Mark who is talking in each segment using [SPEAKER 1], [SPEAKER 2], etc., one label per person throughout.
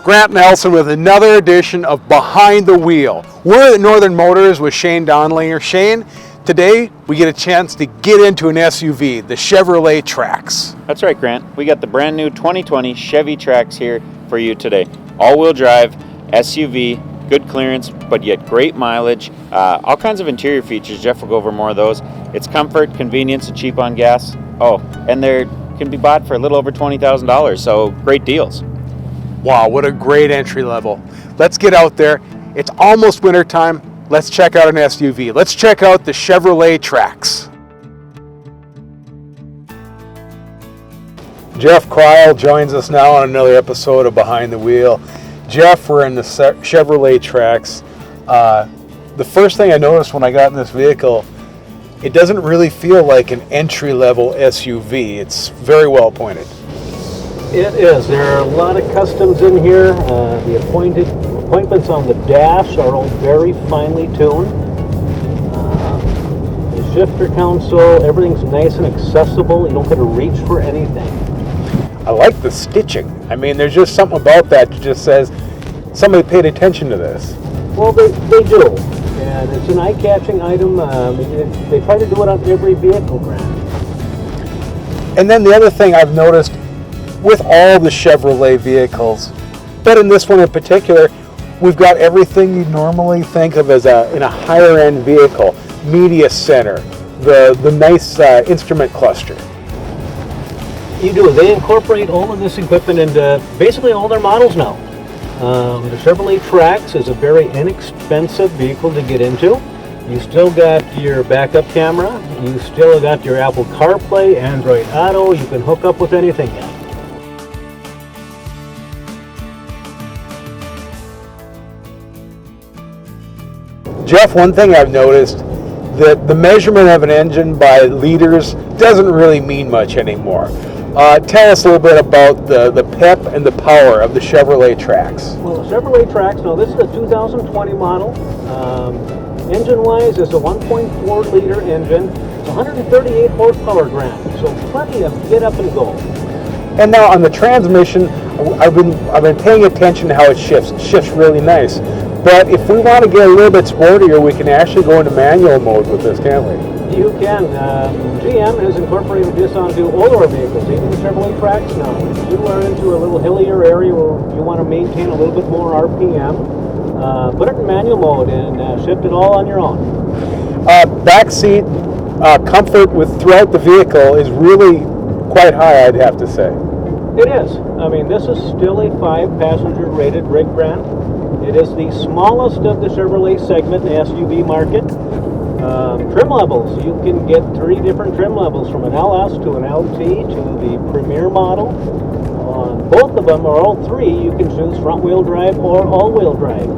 [SPEAKER 1] Grant Nelson with another edition of Behind the Wheel. We're at Northern Motors with Shane Donlinger. Shane, today we get a chance to get into an SUV, the Chevrolet Trax.
[SPEAKER 2] That's right, Grant. We got the brand new 2020 Chevy Trax here for you today. All-wheel drive, SUV, good clearance, but yet great mileage. All kinds of interior features. Jeff will go over more of those. It's comfort, convenience, and cheap on gas. Oh, and they can be bought for a little over $20,000, so great deals.
[SPEAKER 1] Wow, what a great entry level. Let's get out there. It's almost winter time. Let's check out an SUV. Let's check out the Chevrolet Trax. Jeff Cryle joins us now on another episode of Behind the Wheel. Jeff, we're in the Chevrolet Trax. The first thing I noticed when I got in this vehicle, it doesn't really feel like an entry-level SUV. It's very well appointed.
[SPEAKER 3] It is. There are a lot of customs in here. The appointments on the dash are all very finely tuned. The shifter console, everything's nice and accessible. You don't got to reach for anything.
[SPEAKER 1] I like the stitching. I mean, there's just something about that just says somebody paid attention to this.
[SPEAKER 3] Well, they do. And it's an eye-catching item. They try to do it on every vehicle, Grant.
[SPEAKER 1] And then the other thing I've noticed with all the Chevrolet vehicles, but in this one in particular, we've got everything you normally think of as in a higher end vehicle. Media center, the nice instrument cluster.
[SPEAKER 3] You do. They incorporate all of this equipment into basically all their models now. The Chevrolet Trax is a very inexpensive vehicle to get into. You still got your backup camera. You still got your Apple CarPlay, Android Auto. You can hook up with anything now.
[SPEAKER 1] Jeff, one thing I've noticed, that the measurement of an engine by liters doesn't really mean much anymore. Tell us a little bit about the pep and the power of the Chevrolet Trax.
[SPEAKER 3] Well, the Chevrolet Trax, now this is a 2020 model. Engine-wise, it's a 1.4 liter engine. It's 138 horsepower, Grant, so plenty of get up and go.
[SPEAKER 1] And now on the transmission, I've been paying attention to how it shifts. It shifts really nice. But if we want to get a little bit sportier, we can actually go into manual mode with this, can't we?
[SPEAKER 3] You can. GM has incorporated this onto all our vehicles, even the Chevrolet Trax now. If you are into a little hillier area where you want to maintain a little bit more RPM, put it in manual mode and shift it all on your own.
[SPEAKER 1] Back seat comfort throughout the vehicle is really quite high, I'd have to say.
[SPEAKER 3] It is. I mean, this is still a 5-passenger rated rig, Grant. It is the smallest of the Chevrolet segment in the SUV market. Trim levels, you can get 3 different trim levels, from an LS to an LT to the Premier model. On both of them, or all 3, you can choose front-wheel drive or all-wheel drive.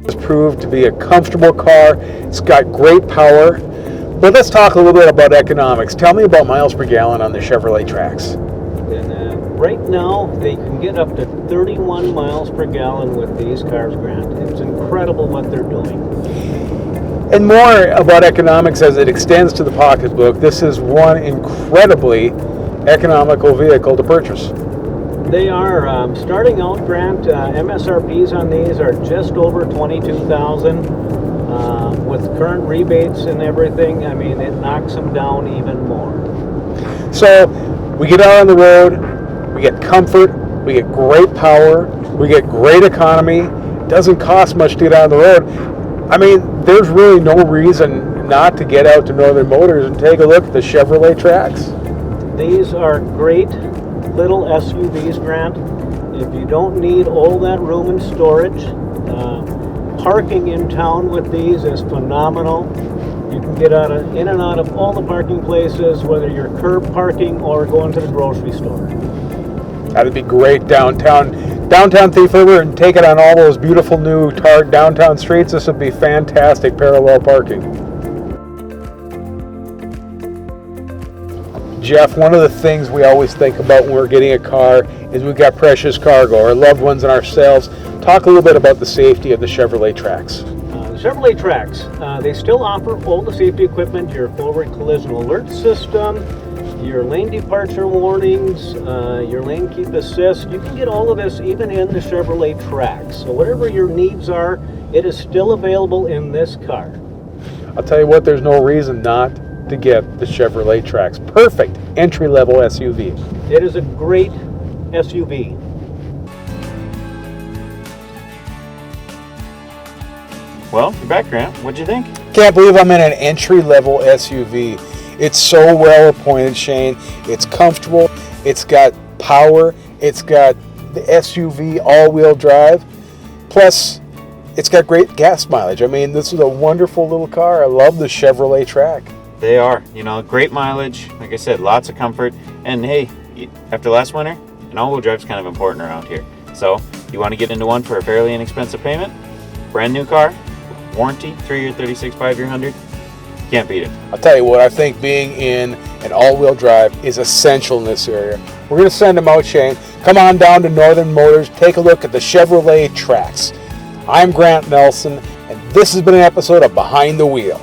[SPEAKER 1] It's proved to be a comfortable car. It's got great power. But let's talk a little bit about economics. Tell me about miles per gallon on the Chevrolet Trax.
[SPEAKER 3] And right now, they can get up to 31 miles per gallon with these cars, Grant. It's incredible what they're doing.
[SPEAKER 1] And more about economics as it extends to the pocketbook. This is one incredibly economical vehicle to purchase.
[SPEAKER 3] They are starting out, Grant. MSRPs on these are just over $22,000. With current rebates and everything, I mean, it knocks them down even more. So
[SPEAKER 1] we get out on the road, we get comfort, we get great power, we get great economy. It doesn't cost much to get out on the road. I mean, there's really no reason not to get out to Northern Motors and take a look at the Chevrolet Trax.
[SPEAKER 3] These are great little SUVs, Grant. If you don't need all that room and storage, parking in town with these is phenomenal. You can get in and out of all the parking places, whether you're curb parking or going to the grocery store.
[SPEAKER 1] That'd be great downtown Thief River, and take it on all those beautiful new tarred downtown streets. This would be fantastic parallel parking. Jeff, one of the things we always think about when we're getting a car is we've got precious cargo, our loved ones and ourselves. Talk a little bit about the safety of the Chevrolet Trax.
[SPEAKER 3] The Chevrolet Trax, they still offer all the safety equipment, your forward collision alert system, your lane departure warnings, your lane keep assist. You can get all of this even in the Chevrolet Trax. So whatever your needs are, it is still available in this car.
[SPEAKER 1] I'll tell you what, there's no reason not to get the Chevrolet Trax. Perfect entry-level SUV.
[SPEAKER 3] It is a great SUV.
[SPEAKER 2] Well, you're back, Grant. What'd you think?
[SPEAKER 1] Can't believe I'm in an entry-level SUV. It's so well appointed, Shane. It's comfortable. It's got power. It's got the SUV all-wheel drive. Plus, it's got great gas mileage. I mean, this is a wonderful little car. I love the Chevrolet Trax.
[SPEAKER 2] They are. You know, great mileage. Like I said, lots of comfort. And hey, after last winter, an all-wheel drive is kind of important around here. So, you want to get into one for a fairly inexpensive payment? Brand new car, warranty, 3-year, 36, 5-year, 100. Can't beat it.
[SPEAKER 1] I'll tell you what, I think being in an all-wheel drive is essential in this area. We're going to send them out, Shane. Come on down to Northern Motors. Take a look at the Chevrolet Trax. I'm Grant Nelson, and this has been an episode of Behind the Wheel.